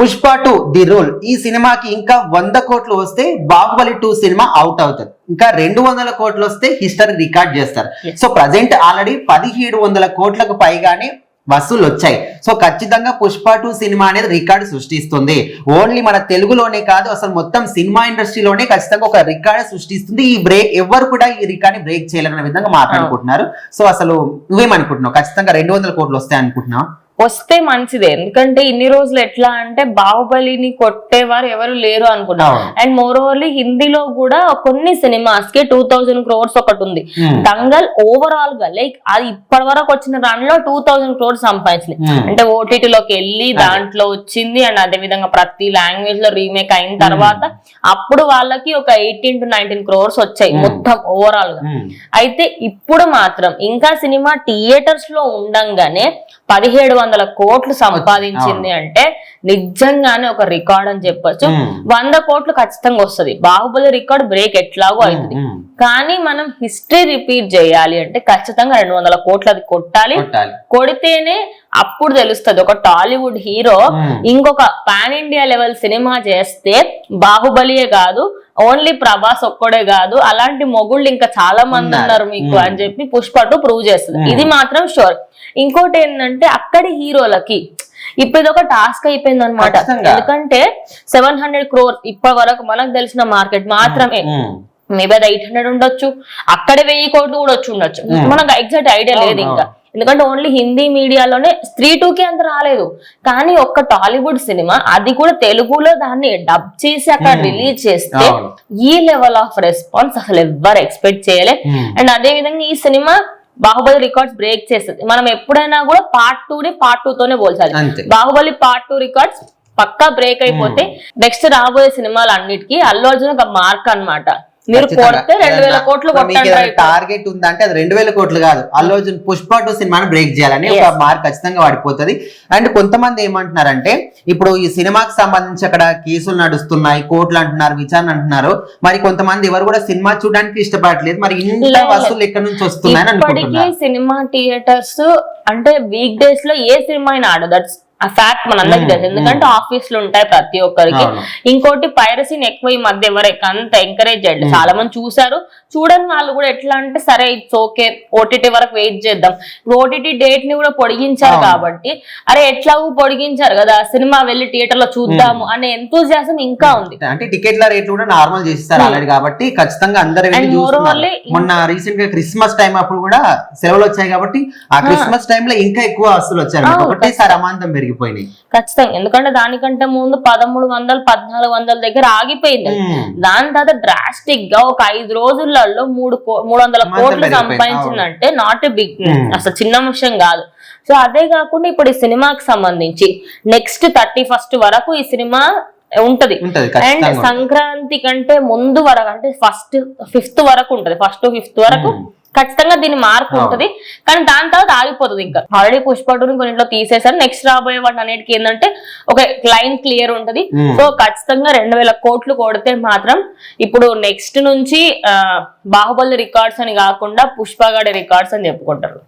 Pushpa 2 the rule ఈ సినిమాకి ఇంకా 100 కోట్లు వస్తే బాహుబలి 2 సినిమా అవుట్ అవుతుంది. ఇంకా 200 కోట్లు వస్తే హిస్టరీ రికార్డ్ చేస్తారు. సో ప్రజెంట్ ఆల్రెడీ 1700 కోట్లకు పైగానే వసూలు వచ్చాయి. సో ఖచ్చితంగా పుష్ప 2 సినిమా అనేది రికార్డు సృష్టిస్తుంది. ఓన్లీ మన తెలుగులోనే కాదు, అసలు మొత్తం సినిమా ఇండస్ట్రీలోనే ఖచ్చితంగా ఒక రికార్డు సృష్టిస్తుంది. ఈ బ్రేక్ ఎవరు కూడా ఈ రికార్డ్ బ్రేక్ చేయలేని విధంగా మాట్లాడుకుంటున్నారు. సో అసలు నువ్వేమనుకుంటున్నావు? ఖచ్చితంగా 200 కోట్లు వస్తాయి అనుకుంటున్నావు? వస్తే మంచిదే, ఎందుకంటే ఇన్ని రోజులు ఎట్లా అంటే బాహుబలిని కొట్టేవారు ఎవరు లేరు అనుకున్నాం. అండ్ మోర్ ఓవర్లీ హిందీలో కూడా కొన్ని సినిమాస్ కి 2000 crores ఒకటి ఉంది. దంగల్ ఓవరాల్ గా లైక్ అది ఇప్పటి వరకు వచ్చిన దానిలో 2000 crores సంపాదించింది. అంటే ఓటీటీలోకి వెళ్ళి దాంట్లో వచ్చింది. అండ్ అదే విధంగా ప్రతి లాంగ్వేజ్ లో రీమేక్ అయిన తర్వాత అప్పుడు వాళ్ళకి ఒక 18 to 19 crores వచ్చాయి మొత్తం ఓవరాల్ గా. అయితే ఇప్పుడు మాత్రం ఇంకా సినిమా థియేటర్స్ లో ఉండంగానే 1700 కోట్లు సంపాదించింది అంటే నిజంగానే ఒక రికార్డ్ అని చెప్పొచ్చు. 100 కోట్లు ఖచ్చితంగా వస్తుంది. బాహుబలి రికార్డ్ బ్రేక్ ఎట్లాగో అవుతుంది. కానీ మనం హిస్టరీ రిపీట్ చేయాలి అంటే ఖచ్చితంగా 200 కోట్లు అది కొట్టాలి. కొడితేనే అప్పుడు తెలుస్తుంది. ఒక టాలీవుడ్ హీరో ఇంకొక పాన్ ఇండియా లెవెల్ సినిమా చేస్తే బాహుబలియే కాదు, ఓన్లీ ప్రభాస్ ఒక్కడే కాదు, అలాంటి మొగుళ్ళు ఇంకా చాలా మంది ఉన్నారు మీకు అని చెప్పి పుష్ప 2 ప్రూవ్ చేస్తుంది. ఇది మాత్రం షూర్. ఇంకోటి ఏంటంటే అక్కడి హీరోలకి ఇప్పుడు ఇది ఒక టాస్క్ అయిపోయింది అనమాట. ఎందుకంటే 700 crores ఇప్పటి వరకు మనకు తెలిసిన మార్కెట్ మాత్రమే. మేబీ అది 800 ఉండొచ్చు, అక్కడే 1000 కోట్లు కూడా వచ్చి ఉండొచ్చు. మనకు ఎగ్జాక్ట్ ఐడియా లేదు ఇంకా. ఎందుకంటే ఓన్లీ హిందీ మీడియాలోనే 3-2కి అంత రాలేదు. కానీ ఒక్క టాలీవుడ్ సినిమా, అది కూడా తెలుగులో దాన్ని డబ్ చేసి అక్కడ రిలీజ్ చేస్తే ఈ లెవెల్ ఆఫ్ రెస్పాన్స్ అసలు ఎవ్వరు ఎక్స్పెక్ట్ చేయలే. అండ్ అదే విధంగా ఈ సినిమా బాహుబలి రికార్డ్స్ బ్రేక్ చేస్తుంది. మనం ఎప్పుడైనా కూడా పార్ట్ 2ని పార్ట్ 2తోనే పోల్చాలి. బాహుబలి పార్ట్ 2 రికార్డ్స్ పక్కా బ్రేక్ అయిపోతే నెక్స్ట్ రాబోయే సినిమాలు అన్నిటికీ అల్లు అర్జున్ ఒక మార్క్ అన్నమాట. మీరు కొడితే 2000 కోట్లు టార్గెట్ ఉందంటే అది 2000 కోట్లు కాదు, అల్లు అర్జున్ పుష్ప 2 సినిమాను బ్రేక్ చేయాలని ఒక మార్క్ ఖచ్చితంగా పడిపోతుంది. అండ్ కొంతమంది ఏమంటున్నారంటే ఇప్పుడు ఈ సినిమాకి సంబంధించి అక్కడ కేసులు నడుస్తున్నాయి, కోర్టులు అంటున్నారు, విచారణ అంటున్నారు. మరి కొంతమంది ఎవరు కూడా సినిమా చూడడానికి ఇష్టపడట్లేదు. మరి ఇంత వసూలు ఎక్కడి నుంచి వస్తున్నాయని అనుకుంటున్నారు. సినిమా థియేటర్స్ అంటే వీక్ డేస్ లో ఏ సినిమా అయినా ఆడదు. దట్స్ ఆ ఫ్యాక్ట్ మనందరికి తెలుసు. ఎందుకంటే ఆఫీసులు ఉంటాయి ప్రతి ఒక్కరికి. ఇంకోటి పైరసీని ఎక్కువ ఈ మధ్య ఎవరు అంత ఎంకరేజ్ చేయండి. చాలా మంది చూసారు, చూడని వాళ్ళు కూడా ఎట్లా అంటే సరే ఇట్స్ ఓకే ఓటీటీ వరకు వెయిట్ చేద్దాం. ఓటీటీ డేట్ ని కూడా పొడిగించారు కాబట్టి అరే ఎట్లాగూ పొడిగించారు కదా సినిమా వెళ్ళి థియేటర్ లో చూద్దాము అనే ఎంతూజియాజం ఇంకా ఉంది. అంటే టికెట్ల రేట్లు కూడా నార్మల్ చేస్తారు ఆల్రెడీ కాబట్టి ఖచ్చితంగా అందరూ మొన్న రీసెంట్ గా క్రిస్మస్ టైం అప్పుడు కూడా సెలవులు వచ్చాయి కాబట్టి ఆ క్రిస్మస్ టైం లో ఇంకా ఎక్కువ వసూలు వచ్చారు. ఒకటేసారి అమాంతం పెరిగిపోయినాయి ఖచ్చితంగా. ఎందుకంటే దానికంటే ముందు 1300 1400 దగ్గర ఆగిపోయింది. దాని తర్వాత డ్రాస్టిక్ గా ఒక 5 రోజులలో 300 కోట్లు సంపాదించిందంటే నాట్ ఎ బిగ్, అసలు చిన్న విషయం కాదు. సో అదే కాకుండా ఇప్పుడు ఈ సినిమాకి సంబంధించి నెక్స్ట్ 31st వరకు ఈ సినిమా ఉంటది. అండ్ సంక్రాంతి కంటే ముందు వరకు అంటే 5th వరకు ఉంటది. 1st to 5th వరకు ఖచ్చితంగా దీని మార్పు ఉంటది. కానీ దాని తర్వాత ఆగిపోతుంది. ఇంకా ఆల్రెడీ పుష్ప 2ని కొన్నింట్లో తీసేసారు. నెక్స్ట్ రాబోయే వాటి అన్నిటికీ ఏంటంటే ఒక లైన్ క్లియర్ ఉంటది. సో ఖచ్చితంగా 2000 కోట్లు కొడితే మాత్రం ఇప్పుడు నెక్స్ట్ నుంచి బాహుబలి రికార్డ్స్ అని కాకుండా పుష్ప గాడి రికార్డ్స్ అని చెప్పుకుంటారు.